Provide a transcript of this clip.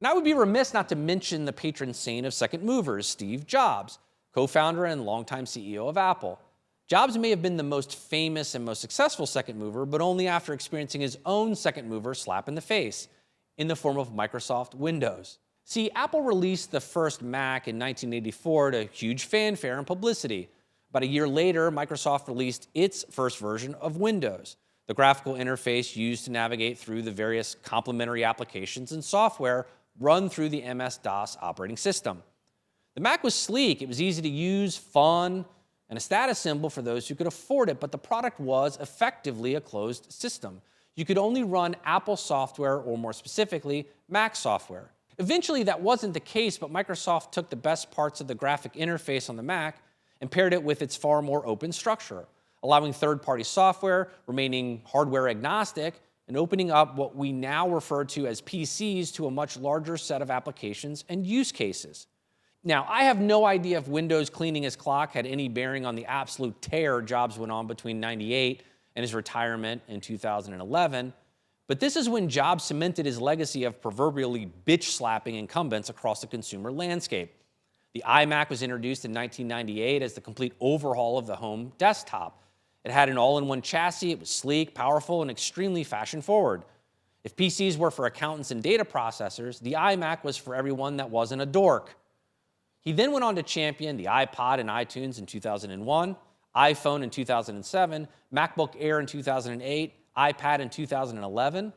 And I would be remiss not to mention the patron saint of second movers, Steve Jobs, co-founder and longtime CEO of Apple. Jobs may have been the most famous and most successful second mover, but only after experiencing his own second mover slap in the face in the form of Microsoft Windows. See, Apple released the first Mac in 1984 to huge fanfare and publicity. About a year later, Microsoft released its first version of Windows, the graphical interface used to navigate through the various complementary applications and software run through the MS-DOS operating system. The Mac was sleek, it was easy to use, fun, and a status symbol for those who could afford it, but the product was effectively a closed system. You could only run Apple software, or more specifically, Mac software. Eventually, that wasn't the case, but Microsoft took the best parts of the graphic interface on the Mac and paired it with its far more open structure, allowing third-party software, remaining hardware agnostic, and opening up what we now refer to as PCs to a much larger set of applications and use cases. Now, I have no idea if Windows cleaning his clock had any bearing on the absolute tear Jobs went on between '98 and his retirement in 2011, but this is when Jobs cemented his legacy of proverbially bitch-slapping incumbents across the consumer landscape. The iMac was introduced in 1998 as the complete overhaul of the home desktop. It had an all-in-one chassis, it was sleek, powerful, and extremely fashion-forward. If PCs were for accountants and data processors, the iMac was for everyone that wasn't a dork. He then went on to champion the iPod and iTunes in 2001, iPhone in 2007, MacBook Air in 2008, iPad in 2011,